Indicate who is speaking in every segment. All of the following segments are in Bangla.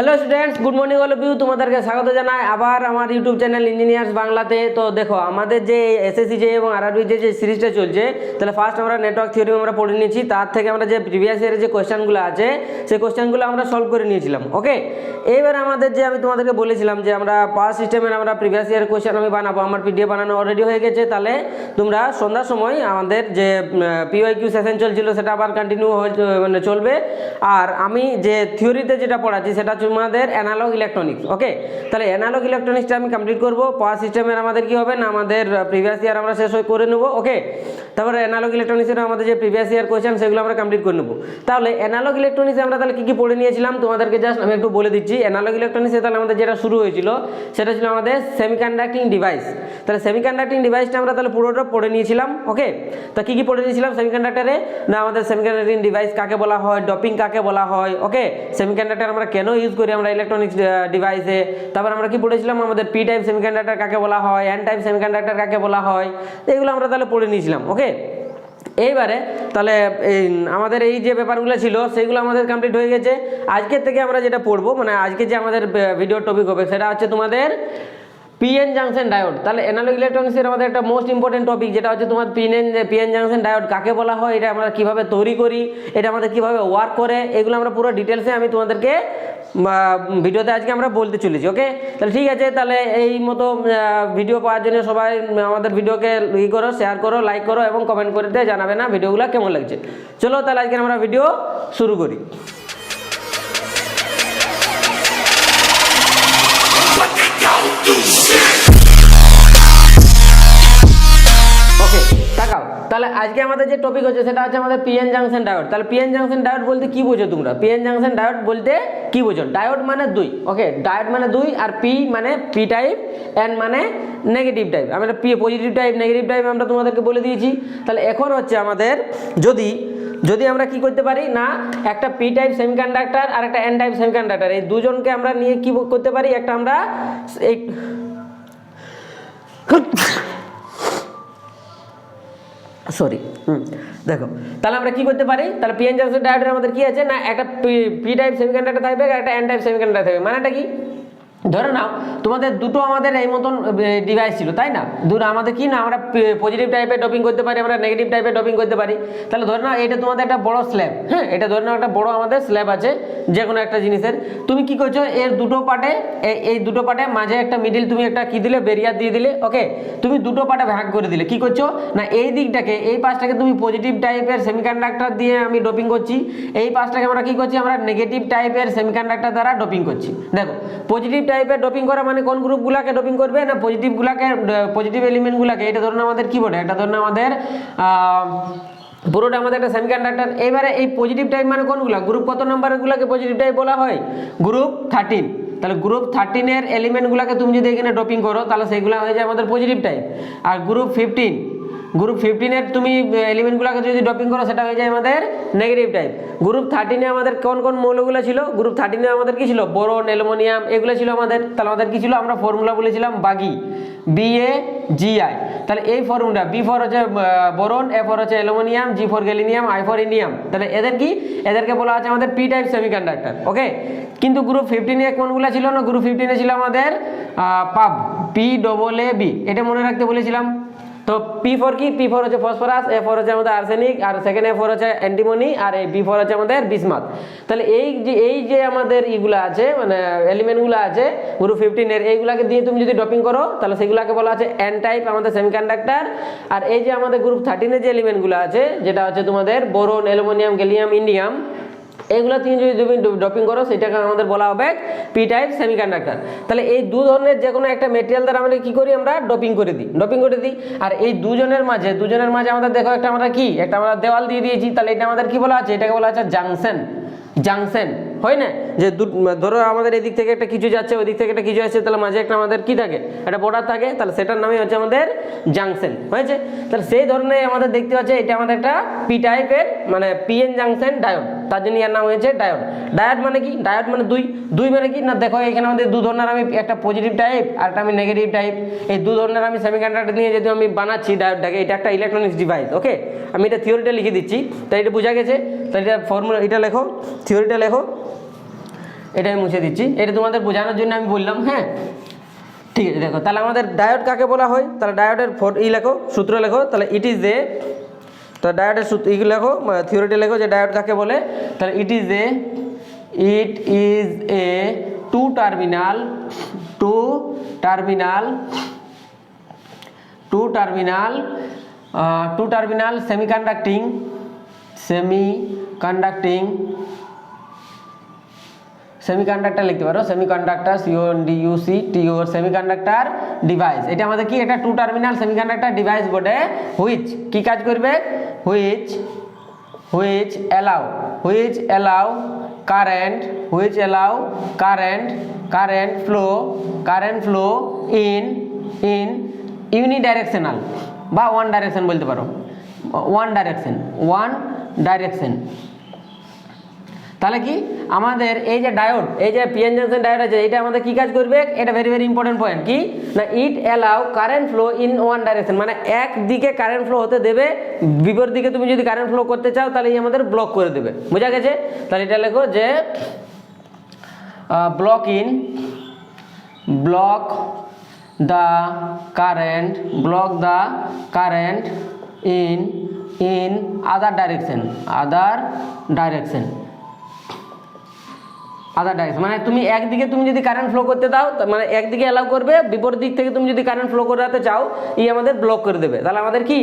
Speaker 1: Hello students, good morning all of you. তোমাদেরকে স্বাগত জানাই আবার আমার ইউটিউব চ্যানেল ইঞ্জিনিয়ার্স বাংলাতে। তো দেখো, আমাদের যে এসএসসি যে এবং আরআরবি যে সিরিজটা চলছে, তাহলে ফার্স্ট আমরা নেটওয়ার্ক থিওরি আমরা পড়ে নিয়েছি। তার থেকে আমরা যে প্রিভিয়াস ইয়ারের যে কোয়েশ্চেনগুলো আছে সেই কোয়েশ্চেনগুলো আমরা সলভ করে নিয়েছিলাম। ওকে, এইবার আমাদের যে আমি তোমাদেরকে বলেছিলাম যে আমরা পাওয়ার সিস্টেমের আমরা প্রিভিয়াস ইয়ারের কোয়েশ্চেন আমি বানাবো, আমার পিডিএফ বানানো অলরেডি হয়ে গেছে। তাহলে তোমরা সন্ধ্যার সময় আমাদের যে পিওয়াইকিউ সেশন চলছিল সেটা আবার কন্টিনিউ মানে চলবে। আর আমি যে থিওরিতে যেটা পড়াচ্ছি সেটা তোমাদের অ্যানালগ ইলেকট্রনিক্স। ওকে, তাহলে অ্যানালগ ইলেকট্রনিক্সটা আমি কমপ্লিট করবো। পাওয়ার সিস্টেমের আমাদের কি হবে না, আমাদের প্রিভিয়াস ইয়ার আমরা শেষ করে নেবো। ওকে, তারপরে অ্যানালগ ইলেকট্রনিক্সের আমাদের যে প্রিভিয়াস ইয়ার কোয়েশ্চেন সেগুলো আমরা কমপ্লিট করে নেবো। তাহলে অ্যানালগ ইলেকট্রনিক্সে আমরা তাহলে কী পড়ে নিয়েছিলাম তোমাদেরকে জাস্ট আমি একটু বলে দিচ্ছি। অ্যানালগ ইলেকট্রনিক্সে তাহলে আমাদের যেটা শুরু হয়েছিল সেটা ছিল আমাদের সেমিকন্ডাক্টিং ডিভাইস। তাহলে সেমিকন্ডাক্টিং ডিভাইসটা আমরা তাহলে পুরোটা পড়ে নিয়েছিলাম। ওকে, তো কী পড়ে নিয়েছিলাম সেমিকন্ডাক্টরে না, আমাদের সেমিকন্ডাক্টিং ডিভাইস কাকে বলা হয়, ডপিং কাকে বলা হয়। ওকে, সেমিকন্ডাক্টর আমরা কেন ইউজ করি আমরা ইলেকট্রনিক্স ডিভাইসে। তারপর আমরা কি পড়েছিলাম আমাদের পি টাইপ সেমিকন্ডাক্টর কাকে বলা হয়, এন টাইপ সেমিকন্ডাক্টর কাকে বলা হয়, এগুলো আমরা তাহলে পড়ে নিয়েছিলাম। ওকে, এইবারে তাহলে আমাদের এই যে ব্যাপারগুলো ছিল সেগুলো আমাদের কমপ্লিট হয়ে গেছে। আজকের থেকে আমরা যেটা পড়বো, মানে আজকে যে আমাদের ভিডিও টপিক হবে সেটা হচ্ছে তোমাদের পিএন জাংশন ডায়োড। তাহলে অ্যানালগ ইলেকট্রনিক্সের আমাদের একটা মোস্ট ইম্পর্টেন্ট টপিক যেটা হচ্ছে তোমার পিএন জাংশন ডায়োড কাকে বলা হয়, এটা আমরা কিভাবে তৈরি করি, এটা আমাদের কিভাবে ওয়ার্ক করে, এগুলো আমরা পুরো ডিটেলসে আমি তোমাদেরকে ভিডিওতে আজকে আমরা বলতে চলেছি। ওকে, তাহলে ঠিক আছে। তাহলে এই মতো ভিডিও পাওয়ার জন্য সবাই আমাদের ভিডিওকে করো, শেয়ার করো, লাইক করো এবং কমেন্ট করতে জানাবে না ভিডিওগুলো কেমন লাগছে। চলো তাহলে আজকে আমরা ভিডিও শুরু করি। ওকে, তাকাও। তাহলে আজকে আমাদের যে টপিক হচ্ছে সেটা হচ্ছে আমাদের পিএন জাংশন ডায়োড। তাহলে পিএন জাংশন ডায়োড বলতে কি বোঝো তোমরা? পিএন জাংশন ডায়োড বলতে কি বোঝো? ডায়োড মানে দুই। ওকে, ডায়োড মানে দুই, আর পি মানে পি টাইপ, এন মানে নেগেটিভ টাইপ। আমরা P positive type negative type আমরা তোমাদেরকে বলে দিয়েছি। তাহলে এখন হচ্ছে আমাদের যদি আমরা কি করতে পারি না, একটা পি টাইপ সেমিকন্ডাক্টর আর একটা এন টাইপ সেমিকন্ডাক্টর, এই দুজনকে আমরা নিয়ে কি করতে পারি, একটা আমরা এই দেখো, তাহলে আমরা কি করতে পারি, তাহলে পিএন জাংশন ডায়োডের আমাদের কি আছে না, একটা পি টাইপ সেমিকন্ডাক্টর থাকবে আর একটা এন টাইপ সেমিকন্ডাক্টর থাকবে। মানেটা কি, ধরে নাও তোমাদের দুটো আমাদের এই মতন ডিভাইস ছিল, তাই না? দুটো আমাদের কি না, আমরা পজিটিভ টাইপে ডপিং করতে পারি, আমরা নেগেটিভ টাইপে ডপিং করতে পারি। তাহলে ধরে নাও এটা তোমাদের একটা বড় স্ল্যাব। হ্যাঁ, এটা ধরে নাও একটা বড় আমাদের স্ল্যাব আছে যে কোনো একটা জিনিসের। তুমি কি করছো, এর দুটো পার্টে এই দুটো পার্টে মাঝে একটা মিডিল তুমি একটা কি দিলে, বেরিয়ার দিয়ে দিলে। ওকে, তুমি দুটো পার্টে ভাগ করে দিলে। কি করছো না, এই দিকটাকে এই পাশটাকে তুমি পজিটিভ টাইপের সেমিকন্ডাক্টর দিয়ে আমি ডপিং করছি, এই পাশটাকে আমরা কি করছি, আমরা নেগেটিভ টাইপের সেমিকন্ডাক্টর দ্বারা ডপিং করছি। দেখো, পজিটিভ টাইপের ডপিং করা মানে কোন গ্রুপগুলোকে ডপিং করবে না, পজিটিভগুলোকে, পজিটিভ এলিমেন্টগুলোকে। এটা ধরুন আমাদের কি বলে, এটা ধরুন আমাদের পুরোটা আমাদের একটা সেমিকন্ডাক্টর। এবারে এই পজিটিভ টাইপ মানে কোনগুলো, গ্রুপ কত নম্বরগুলোকে পজিটিভ টাইপ বলা হয়, গ্রুপ 13। তাহলে গ্রুপ 13-এর এলিমেন্টগুলোকে তুমি যদি এখানে ডপিং করো তাহলে সেইগুলো হয়ে যায় আমাদের পজিটিভ টাইপ। আর গ্রুপ 15-এর তুমি এলিমেন্টগুলোকে যদি ডপিং করো সেটা হয়ে যায় আমাদের নেগেটিভ টাইপ। গ্রুপ 13-এ আমাদের কোন কোন মৌলগুলো ছিল, গ্রুপ 13-এ আমাদের কি ছিল, বোরন, অ্যালুমিনিয়াম, এগুলো ছিল আমাদের। তাহলে আমাদের কি ছিল, আমরা ফর্মুলা বলেছিলাম বাগি, BAGI। তাহলে এই ফর্মুলা B ফর হচ্ছে বোরন, A ফর হচ্ছে aluminium, G for gallium, I for indium. তাহলে এদেরকে বলা আছে আমাদের পি টাইপ সেমিকন্ডাক্টর। ওকে, কিন্তু গ্রুপ 15-এ কোনগুলো ছিল না, গ্রুপ 15-এ ছিল আমাদের পাব, PAAB। এটা মনে রাখতে বলেছিলাম। তো পি ফর কি, পি ফর হচ্ছে ফসফরাস, এ ফর হচ্ছে আমাদের আর্সেনিক, আর সেকেন্ড এ ফর হচ্ছে অ্যান্টিমনি, আর এই বি ফর হচ্ছে আমাদের বিসমাথ। তাহলে এই যে আমাদের ইগুলো আছে মানে এলিমেন্টগুলো আছে গ্রুপ 15-এর, এইগুলাকে দিয়ে তুমি যদি ডপিং করো তাহলে সেগুলোকে বলা আছে এন টাইপ আমাদের সেমিকন্ডাক্টর। আর এই যে আমাদের গ্রুপ 13-এর যে এলিমেন্টগুলো আছে যেটা হচ্ছে তোমাদের বোরন, অ্যালুমিনিয়াম, গ্যালিয়াম, ইন্ডিয়াম, এইগুলো তুমি যদি ডপিং করো সেটাকে আমাদের বলা হবে পি টাইপ সেমিকন্ডাক্টর। তাহলে এই দু ধরনের যে কোনো একটা মেটেরিয়াল দ্বারা আমরা কি করি, আমরা ডপিং করে দিই। আর এই দুজনের মাঝে আমাদের দেখো একটা আমরা দেওয়াল দিয়ে দিয়েছি। তাহলে এটা আমাদের কি বলা আছে, এটাকে বলা আছে জাংশন। হয় না, যে ধরো আমাদের এই দিক থেকে একটা কিছু যাচ্ছে, ওই দিক থেকে একটা কিছু আসছে, তাহলে মাঝে একটা আমাদের কি থাকে, একটা বর্ডার থাকে, তাহলে সেটার নামই হচ্ছে আমাদের জাংশন। হয়েছে, তাহলে সেই ধরনের আমাদের দেখতে পাচ্ছে এটা আমাদের একটা পি টাইপের মানে পিএন জাংশন ডায়োড, তার জন্য এর নাম হয়েছে ডায়োড। ডায়োড মানে কি, ডায়োড মানে দুই মানে কি না, দেখো এখানে আমাদের দু ধরনের আমি একটা পজিটিভ টাইপ আর একটা আমি নেগেটিভ টাইপ, এই দু ধরনের আমি সেমিকন্ডাক্টর নিয়ে যদি আমি বানাচ্ছি ডায়োডটাকে, এটা একটা ইলেকট্রনিক্স ডিভাইস। ওকে, আমি এটা থিওরিটা লিখে দিচ্ছি, তাই এটা বোঝা গেছে। তাই এটা ফর্মুলা এটা লেখো, থিওরিটা লেখো। এটা আমি মুছে দিচ্ছি, এটা তোমাদের বোঝানোর জন্য আমি বললাম। হ্যাঁ ঠিক আছে, দেখো তাহলে আমাদের ডায়োড কাকে বলা হয়, তাহলে ডায়োডের লেখো, সূত্র লেখো, তাহলে ইট ইজ এ, তো ডায়োডের সূত্র লেখো, থিওরিটি লেখো যে ডায়োড কাকে বলে। তাহলে it is a two terminal semiconductor লিখতে পারো, সেমিকন্ডাক্টর CONDUCTOR সেমিকন্ডাক্টর ডিভাইস। এটা আমাদের কি একটা টু টার্মিনাল সেমিকন্ডাক্টর ডিভাইস বটে, হুইচ কি কাজ করবে, which allow current flow in unidirectional বা ওয়ান ডাইরেকশন বলতে পারো, ওয়ান ডাইরেকশন। তাহলে কি আমাদের এই যে ডায়োড, এই যে পিএন জাংশন ডায়োড আছে, এটা আমাদের কি কাজ করবে, এটা ভেরি ভেরি ইম্পর্টেন্ট পয়েন্ট, কি না it allow current flow in one direction, মানে এক দিকে কারেন্ট ফ্লো হতে দেবে, বিপরীত দিকে তুমি যদি কারেন্ট ফ্লো করতে চাও তাহলে এই আমাদের ব্লক করে দেবে। বোঝা গেছে? তাহলে এটা লেখো যে block the current in other direction, মানে তুমি একদিকে তুমি যদি কারেন্ট ফ্লো করতে দাও, মানে একদিকে অ্যালাউ করবে, বিপরীত দিক থেকে তুমি যদি কারেন্ট ফ্লো করাতে চাও এই আমাদের ব্লক করে দেবে। তাহলে আমাদের কি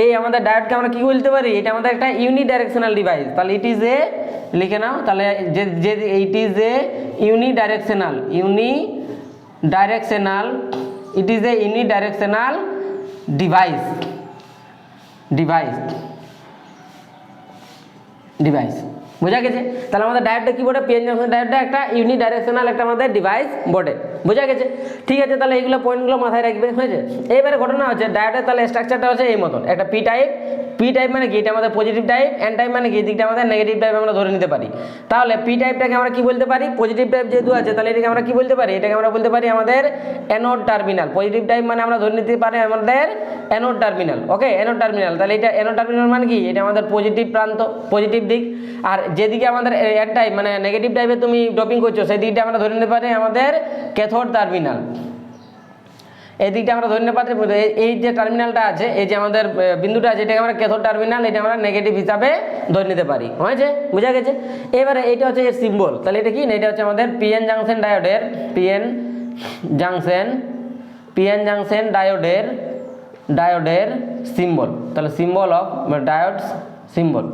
Speaker 1: এই আমাদের ডায়োডকে আমরা কি বলতে পারি, এটা আমাদের একটা ইউনিডাইরেকশনাল ডিভাইস। তাহলে ইট ইজ এ, লিখে নাও, তাহলে যে ইট ইজ এ ইউনিডাইরেকশনাল ডিভাইস। বোঝা গেছে? তাহলে আমাদের ডায়োডটা কি বটে, পিএন জাংশন ডায়োডটা একটা ইউনিডাইরেকশনাল একটা আমাদের ডিভাইস বটে। বোঝা গেছে? ঠিক আছে, তাহলে এইগুলো পয়েন্টগুলো মাথায় রাখবে। হয়েছে? এইবারে ঘটনা হচ্ছে ডায়োডের তাহলে স্ট্রাকচারটা হচ্ছে এই মতন, একটা পি টাইপ মানে কি, এটা আমাদের পজিটিভ টাইপ, এন টাইপ মানে কি, এই দিকটা আমাদের নেগেটিভ টাইপ আমরা ধরে নিতে পারি। তাহলে পি টাইপটাকে আমরা কি বলতে পারি, পজিটিভ টাইপ যেহেতু আছে তাহলে এটাকে আমরা কি বলতে পারি, এটাকে আমরা বলতে পারি আমাদের অ্যানোড টার্মিনাল। পজিটিভ টাইপ মানে আমরা ধরে নিতে পারি আমাদের অ্যানোড টার্মিনাল। ওকে, অ্যানোড টার্মিনাল, তাহলে এটা অ্যানোড টার্মিনাল মানে কি, এটা আমাদের পজিটিভ প্রান্ত, পজিটিভ দিক। আর যেদিকে আমাদের এন টাইপ মানে নেগেটিভ টাইপে তুমি ডোপিং করছো সেই দিকটা আমরা ধরে নিতে পারি আমাদের ক্যাথোড টার্মিনাল। এই দিকটা আমরা ধরে নিতে পারি, এই যে টার্মিনালটা আছে, এই যে আমাদের বিন্দুটা আছে, এটাকে আমরা ক্যাথোড টার্মিনাল, এটা আমরা নেগেটিভ হিসাবে ধরে নিতে পারি। হয়েছে? বোঝা গেছে? এবারে এইটা হচ্ছে এর সিম্বল। তাহলে এটা কি না, এটা হচ্ছে আমাদের পিএন জাংশন ডায়োডের ডায়োডের সিম্বল। তাহলে সিম্বল অফ ডায়োডস সিম্বল।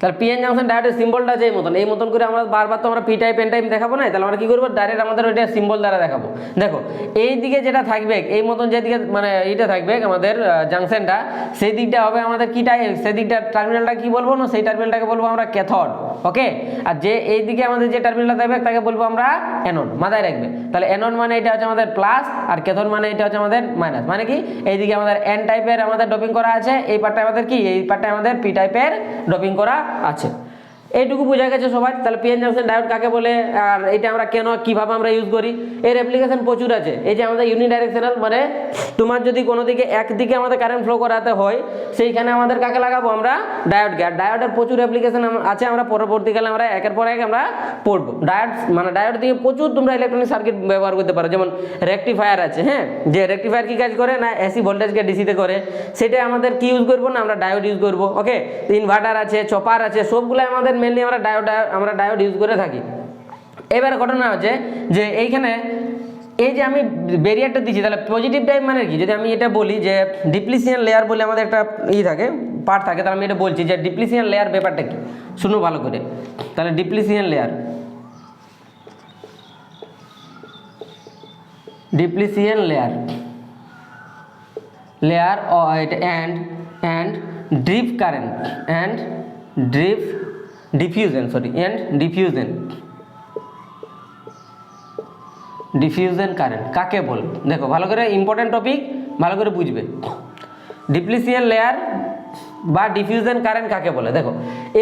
Speaker 1: তাহলে পিএন জাংশন ডায়োডের সিম্বলটা আছে এই মতন করে, আমরা বারবার তো আমরা পি টাইপ এন টাইপ দেখাবো না, তাহলে আমরা কি করবো, ডাইরেক্ট আমাদের ওইটা সিম্বল দ্বারা দেখাবো। দেখো এই দিকে যেটা থাকবে, এই মতন যেদিকে মানে এইটা থাকবে আমাদের জাংশনটা, সেই দিকটা হবে আমাদের কি টাইপ, সেই দিকটা টার্মিনালটা কি বলবো না, সেই টার্মিনালটাকে বলবো আমরা ক্যাথোড। ওকে, আর যে এই দিকে আমাদের যে টার্মিনালটা থাকবে তাকে বলবো আমরা অ্যানোড। মাথায় রাখবে, তাহলে অ্যানোড মানে এটা হচ্ছে আমাদের প্লাস, আর ক্যাথোড মানে এটা হচ্ছে আমাদের মাইনাস। মানে কি, এইদিকে আমাদের এন টাইপের আমাদের ডোপিং করা আছে, এই পার্টটা আমাদের কি, এই পার্টটা আমাদের পি টাইপের ডোপিং করা আছে। এইটুকু বোঝা গেছে সবাই। তাহলে পিএন জাংশন ডায়োড কাকে বলে, আর এটা আমরা কেন কিভাবে আমরা ইউজ করি, এর অ্যাপ্লিকেশন প্রচুর আছে। এই যে আমাদের ইউনিডাইরেকশনাল, মানে তোমার যদি কোনো দিকে একদিকে আমাদের কারেন্ট ফ্লো করাতে হয়, সেইখানে আমাদের কাকে লাগাবো, আমরা ডায়োডকে। আর ডায়োডের প্রচুর অ্যাপ্লিকেশন আছে, আমরা পরবর্তীকালে আমরা একের পর এক আমরা পড়বো। ডায়োড দিয়ে প্রচুর তোমরা ইলেকট্রনিক সার্কিট ব্যবহার করতে পারো। যেমন রেকটিফায়ার আছে, হ্যাঁ, যে রেকটিফায়ার কি কাজ করে না, এসি ভোল্টেজকে ডিসিতে করে, সেটা আমাদের কি ইউজ করবো না, আমরা ডায়োড ইউজ করবো। ওকে, ইনভার্টার আছে, চপার আছে, সবগুলো আমাদের মেনলি আমরা ডায়োড ইউজ করে থাকি। এবার ঘটনা হচ্ছে যে এইখানে এই যে আমি ব্যারিয়ারটা দিচ্ছি, তাহলে পজিটিভ টাইপ মানে কি, যদি আমি এটা বলি যে ডিপ্লিশিয়ান লেয়ার বলে আমাদের একটা থাকে, পার্ট থাকে, তাহলে আমি এটা বলছি যে ডিপ্লিশিয়ান লেয়ার ব্যাপারটা কি, শুনো ভালো করে। তাহলে depletion layer and drip current and diffusion current কাকে বল, দেখো ভালো করে, ইম্পর্টেন্ট টপিক, ভালো করে বুঝবে। ডিপ্লিশিয়ান লেয়ার বা ডিফিউশন কারেন্ট কাকে বলে? দেখো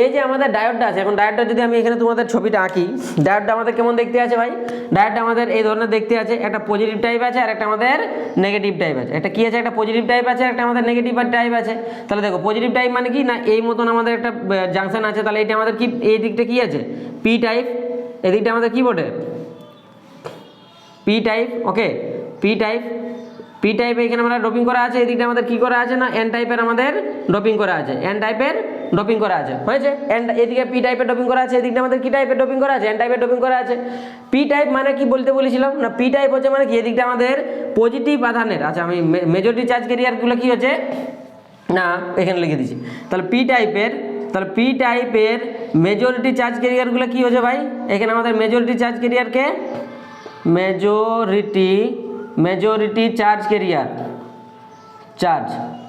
Speaker 1: এই যে আমাদের ডায়োডটা আছে, এখন ডায়োডটা যদি আমি এখানে তোমাদের ছবিটা আঁকি, ডায়োডটা আমাদের কেমন দেখতে আছে ভাই? ডায়োডটা আমাদের এই ধরনের দেখতে আছে, একটা পজিটিভ টাইপ আছে আর একটা আমাদের নেগেটিভ টাইপ আছে। একটা কি আছে? একটা পজিটিভ টাইপ আছে, একটা আমাদের নেগেটিভ টাইপ আছে। তাহলে দেখো পজিটিভ টাইপ মানে কি না, এই মতন আমাদের একটা জাংশন আছে, তাহলে এটা আমাদের কি, এই দিকটা কি আছে? পি টাইপ, এদিকটা আমাদের কি বটে? P type. Okay, P type, P টাইপে এখানে আমরা ড্রপিং করা আছে, এদিকটা আমাদের কি করা আছে না এন টাইপের আমাদের ড্রপিং করা আছে, এন টাইপের ড্রপিং করা আছে, হয়েছে? এন, এদিকে পি টাইপের ড্রপিং করা আছে, এদিকটা আমাদের কি টাইপের ড্রপিং করা আছে? এন টাইপের ড্রপিং করা আছে। পি টাইপ মানে কি বলতে বলেছিলাম না, পি টাইপ হচ্ছে মানে কি, এদিকটা আমাদের পজিটিভ আধানের, আচ্ছা আমি মেজরিটি চার্জ ক্যারিয়ারগুলো কি হচ্ছে না এখানে লিখে দিচ্ছি। তাহলে পি টাইপের, তাহলে পি টাইপের মেজরিটি চার্জ ক্যারিয়ারগুলো কি হচ্ছে ভাই? এখানে আমাদের মেজরিটি চার্জ ক্যারিয়ারকে মেজরিটি চার্জ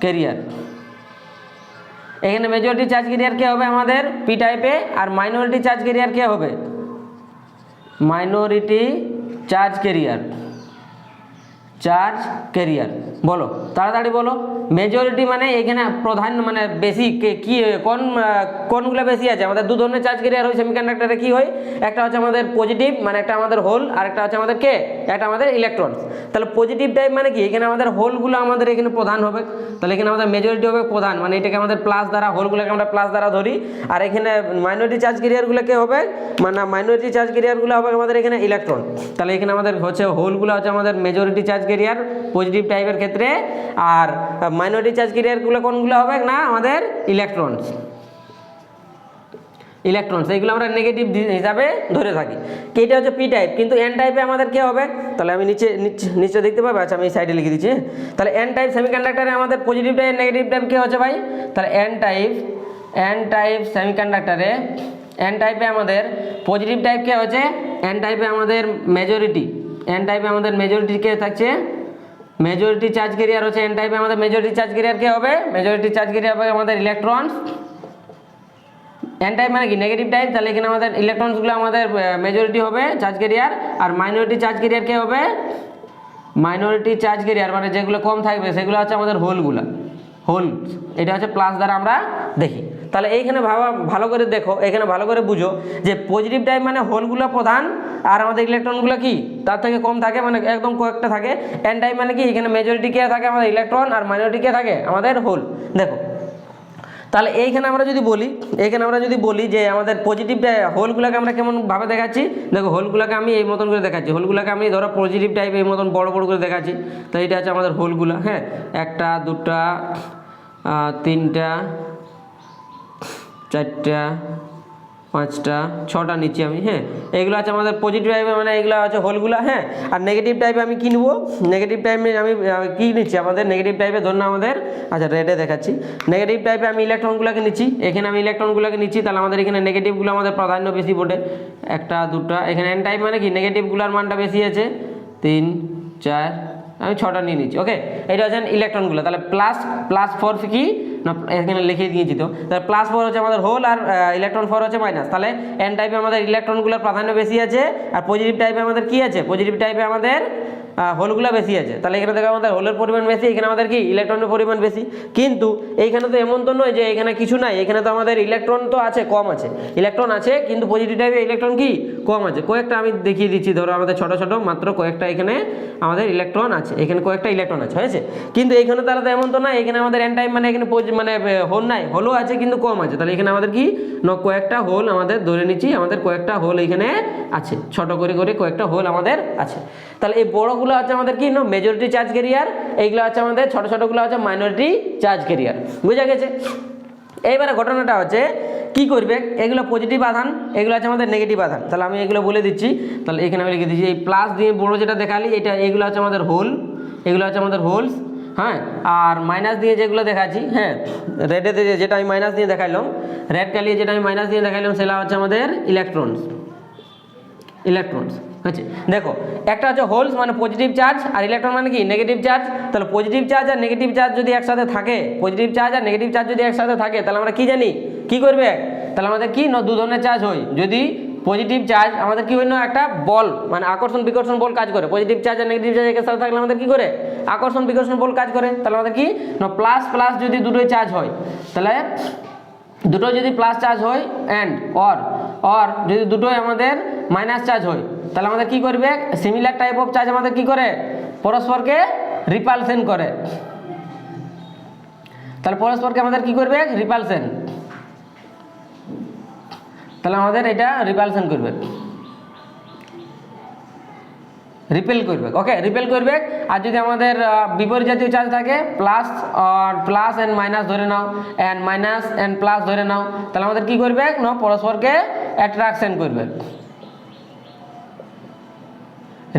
Speaker 1: ক্যারিয়ার, এখানে মেজরিটি চার্জ ক্যারিয়ার কে হবে আমাদের পি টাইপে, আর মাইনরিটি চার্জ ক্যারিয়ার কে হবে? Minority charge carrier. বলো তাড়াতাড়ি বলো। মেজরিটি মানে এখানে প্রধান মানে বেশি কি কোনগুলো বেশি আছে? আমাদের দু ধরনের চার্জ ক্যারিয়ার হয় সেমিকন্ডাক্টরে, কি হয়? একটা হচ্ছে আমাদের পজিটিভ মানে একটা আমাদের হোল, আর একটা হচ্ছে আমাদের কে, একটা আমাদের ইলেকট্রন। তাহলে পজিটিভ টাইপ মানে কি, এখানে আমাদের হোলগুলো আমাদের এখানে প্রধান হবে, তাহলে এখানে আমাদের মেজরিটি হবে প্রধান, মানে এটাকে আমাদের প্লাস দ্বারা, হোলগুলোকে আমরা প্লাস দ্বারা ধরি। আর এখানে মাইনরিটি চার্জ ক্যারিয়ারগুলো কে হবে, মানে মাইনরিটি চার্জ ক্যারিয়ারগুলো হবে আমাদের এখানে ইলেকট্রন। তাহলে এখানে আমাদের হচ্ছে হোলগুলো হচ্ছে আমাদের মেজরিটি চার্জ ক্যারিয়ার পজিটিভ টাইপের ক্ষেত্রে, আর মাইনরিটি চার্জ ক্যারিয়ারগুলো কোনগুলো হবে না আমাদের ইলেকট্রনস, এইগুলো আমরা নেগেটিভ হিসাবে ধরে থাকি। এইটা হচ্ছে পি টাইপ, কিন্তু এন টাইপে আমাদের কি হবে? তাহলে আমি নিচে দেখতে পাবো, আচ্ছা আমি এই সাইডে লিখে দিচ্ছি। তাহলে এন টাইপ সেমিকন্ডাক্টরে আমাদের পজিটিভ টাইপ নেগেটিভ টাইপ কি হচ্ছে ভাই? তাহলে এন টাইপ সেমিকন্ডাক্টরে, এন টাইপে আমাদের পজিটিভ টাইপ কে হচ্ছে? এন টাইপে আমাদের মেজরিটি, এন টাইপে আমাদের মেজরিটি কে থাকছে? মেজরিটি চার্জ ক্যারিয়ার হচ্ছে এন টাইপে আমাদের মেজরিটি চার্জ ক্যারিয়ার কে হবে? মেজরিটি চার্জ ক্যারিয়ার হবে আমাদের ইলেকট্রন। এন টাইপ মানে কি নেগেটিভ টাইপ, তাহলে এখানে আমাদের ইলেকট্রনসগুলো আমাদের মেজরিটি হবে চার্জ ক্যারিয়ার, আর মাইনরিটি চার্জ ক্যারিয়ার কে হবে? মাইনরিটি চার্জ ক্যারিয়ার মানে যেগুলো কম থাকবে সেগুলো হচ্ছে আমাদের হোল, এটা হচ্ছে প্লাস দ্বারা আমরা দেখি। তাহলে এইখানে ভালো করে দেখো, এখানে ভালো করে বুঝো যে পজিটিভ টাইপ মানে হোলগুলো প্রধান, আর আমাদের ইলেকট্রনগুলো কি তার থেকে কম থাকে, মানে একদম কয়েকটা থাকে। এন টাইপ মানে কি, এখানে মেজরিটি কে থাকে আমাদের ইলেকট্রন, আর মাইনরিটি কে থাকে আমাদের হোল। দেখো তাহলে এইখানে আমরা যদি বলি যে আমাদের পজিটিভ হোলগুলোকে আমরা কেমন ভাবে দেখাচ্ছি, দেখো হোলগুলোকে আমি এই মতন করে দেখাচ্ছি, হোলগুলোকে আমি ধরো পজিটিভ টাইপ এই মতন বড় বড় করে দেখাচ্ছি। তো এটা হচ্ছে আমাদের হোলগুলো, হ্যাঁ, একটা দুটা তিনটা চারটা পাঁচটা ছটা নিচ্ছি আমি, হ্যাঁ, এইগুলো আছে আমাদের পজিটিভ টাইপে, মানে এগুলো আছে হোলগুলো, হ্যাঁ। আর নেগেটিভ টাইপে আমি কি নেবো? নেগেটিভ টাইপে আমি কি নিচ্ছি? আমাদের নেগেটিভ টাইপে ধরুন আমাদের, আচ্ছা রেডে দেখাচ্ছি, নেগেটিভ টাইপে আমি ইলেকট্রনগুলোকে নিচ্ছি, এখানে আমি ইলেকট্রনগুলোকে নিচ্ছি, তাহলে আমাদের এখানে নেগেটিভগুলো আমাদের প্রাধান্য বেশি পড়ে, একটা দুটা, এখানে এন টাইপ মানে কি নেগেটিভগুলোর মানটা বেশি আছে, 3 4 আমি 6টা নিয়ে নিচ্ছি। ওকে, এটা হচ্ছে ইলেকট্রনগুলো। তাহলে প্লাস 4 কি না এখানে লিখে দিয়েছি, তো তাহলে +4 হচ্ছে আমাদের হোল, আর ইলেকট্রন 4 হচ্ছে মাইনাস। তাহলে এন টাইপে আমাদের ইলেকট্রনগুলোর প্রাধান্য বেশি আছে, আর পজিটিভ টাইপে আমাদের কি আছে? পজিটিভ টাইপে আমাদের হোলগুলো বেশি আছে। তাহলে এখানে দেখো আমাদের হোলের পরিমাণ বেশি, এখানে আমাদের কি ইলেকট্রনের পরিমাণ বেশি। কিন্তু এইখানে তো এমন তো নয় যে এখানে কিছু নাই, এখানে তো আমাদের ইলেকট্রন তো আছে, কম আছে, ইলেকট্রন আছে, কিন্তু পজিটিভ টাইপে ইলেকট্রন কি কম আছে। কয়েকটা আমি দেখিয়ে দিচ্ছি, ধরো আমাদের ছোট ছোট মাত্র কয়েকটা এখানে আমাদের ইলেকট্রন আছে, এখানে কয়েকটা ইলেকট্রন আছে, হয়েছে। কিন্তু এইখানে তাহলে তো এমন তো না, এখানে আমাদের এন টাইপ মানে এখানে মানে হোল নাই, হোলও আছে কিন্তু কম আছে। তাহলে এখানে আমাদের কি কয়েকটা হোল আমাদের ধরে নিচ্ছি, আমাদের কয়েকটা হোল এখানে আছে, ছোট করে করে কয়েকটা হোল আমাদের আছে। তাহলে এই বড়গুলো হচ্ছে আমাদের কি মেজরিটি চার্জ ক্যারিয়ার, এইগুলো হচ্ছে আমাদের ছোট ছোটগুলো হচ্ছে মাইনরিটি চার্জ ক্যারিয়ার। বুঝা গেছে? এইবারে ঘটনাটা হচ্ছে কি করবে, এগুলো পজিটিভ আধান, এগুলো হচ্ছে আমাদের নেগেটিভ আধান। তাহলে আমি এগুলো বলে দিচ্ছি, তাহলে এখানে আমি লিখে দিচ্ছি এই প্লাস দিয়ে বড় যেটা দেখালি এটা, এগুলো হচ্ছে আমাদের হোল, এগুলো হচ্ছে আমাদের হোলস, হ্যাঁ। আর মাইনাস দিয়ে যেগুলো দেখাচ্ছি, হ্যাঁ, রেডে যেটা আমি মাইনাস দিয়ে দেখাইলাম, রেড কালিয়ে যেটা আমি মাইনাস দিয়ে দেখাইলাম সেটা হচ্ছে আমাদের ইলেকট্রনস। আচ্ছা দেখো, একটা হচ্ছে হোলস মানে পজিটিভ চার্জ, আর ইলেকট্রন মানে কি নেগেটিভ চার্জ। তাহলে পজিটিভ চার্জ আর নেগেটিভ চার্জ যদি একসাথে থাকে, পজিটিভ চার্জ আর নেগেটিভ চার্জ যদি একসাথে থাকে, তাহলে আমরা কি জানি কি করবে? তাহলে আমাদের কি দু ধরনের চার্জ হয়, যদি পজিটিভ চার্জ আমাদের কি হইল একটা বল মানে আকর্ষণ বিকর্ষণ বল কাজ করে, পজিটিভ চার্জ আর নেগেটিভ চার্জ এর সাথে থাকলে আমাদের কি করে আকর্ষণ বিকর্ষণ বল কাজ করে। তাহলে আমাদের কি না প্লাস প্লাস যদি দুটোই চার্জ হয়, তাহলে দুটো যদি প্লাস চার্জ হয় অ্যান্ড অর যদি দুটোই আমাদের মাইনাস চার্জ হয়, তাহলে আমাদের কি করবে সিমিলার টাইপ অফ চার্জ আমাদের কি করে পরস্পরকে রিপালশন করে। তাহলে পরস্পরকে আমাদের কি করবে রিপালশন, তাহলে আমাদের এটা রিপালশন করবে, রিপেল করবে। ওকে, রিপেল করবে। আর যদি আমাদের বিপরীত জাতীয় চার্জ থাকে প্লাস প্লাস এন্ড মাইনাস ধরে নাও, এন্ড মাইনাস এন্ড প্লাস ধরে নাও, তাহলে আমাদের কি করবে না পরস্পরকে অ্যাট্রাকশন করবে,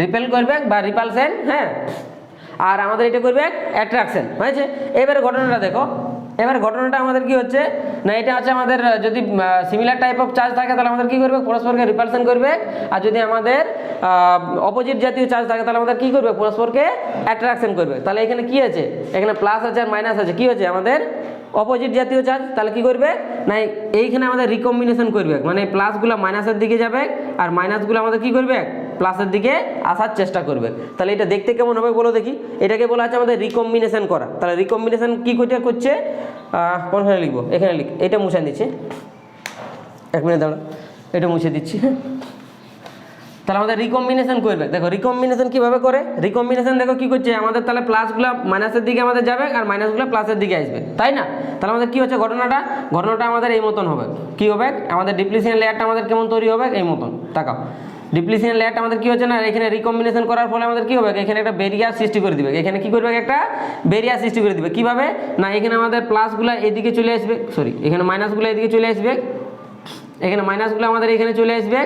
Speaker 1: রিপেল করবে বা রিপালশন। হ্যাঁ, আর আমাদের এটা করবে অ্যাট্রাকশন হয়েছে। এবারে ঘটনাটা দেখো, এবার ঘটনাটা আমাদের কি হচ্ছে না এটা হচ্ছে আমাদের যদি সিমিলার টাইপ অফ চার্জ থাকে তাহলে আমাদের কি করবে পরস্পরকে রিপালশন করবে, আর যদি আমাদের অপোজিট জাতীয় চার্জ থাকে তাহলে আমাদের কি করবে পরস্পরকে অ্যাট্রাকশন করবে। তাহলে এখানে কি আছে, এখানে প্লাস আছে আর মাইনাস আছে, কি হচ্ছে আমাদের অপোজিট জাতীয় চার্জ। তাহলে কি করবে না এইখানে আমাদের রিকম্বিনেশন করবে, মানে প্লাসগুলো মাইনাসের দিকে যাবে আর মাইনাসগুলো আমাদের কি করবে প্লাসের দিকে আসার চেষ্টা করবে। তাহলে এটা দেখতে কেমন হবে বলো দেখি, এটাকে বলা হচ্ছে আমাদের রিকম্বিনেশন করা। তাহলে রিকম্বিনেশন কি করছে কোনখানে লিখবো, এখানে লিখ, এটা মুছে দিচ্ছি, 1 মিনিট দাঁড়া, এটা মুছে দিচ্ছি। হ্যাঁ, তাহলে আমাদের রিকম্বিনেশন করবে। দেখো রিকম্বিনেশন কিভাবে করে, রিকম্বিনেশন দেখো কি করছে আমাদের, তাহলে প্লাসগুলো মাইনাসের দিকে আমাদের যাবে আর মাইনাসগুলো প্লাসের দিকে আসবে, তাই না? তাহলে আমাদের কি হচ্ছে ঘটনাটা আমাদের এই মতন হবে, কি হবে আমাদের ডিপ্লিশন লেয়ারটা আমাদের কেমন তৈরি হবে এই মতন। তাকাও ডিপ্লিশন লেয়ারটা আমাদের কি হচ্ছে না এখানে রিকম্বিনেশন করার ফলে আমাদের কি হবে এখানে একটা ব্যারিয়ার সৃষ্টি করে দিবে, এখানে কি করবে একটা ব্যারিয়ার সৃষ্টি করে দিবে। কিভাবে না এখানে আমাদের প্লাসগুলো এদিকে চলে আসবে, সরি এখানে মাইনাসগুলো এদিকে চলে আসবে, এখানে মাইনাসগুলো আমাদের এখানে চলে আসবে,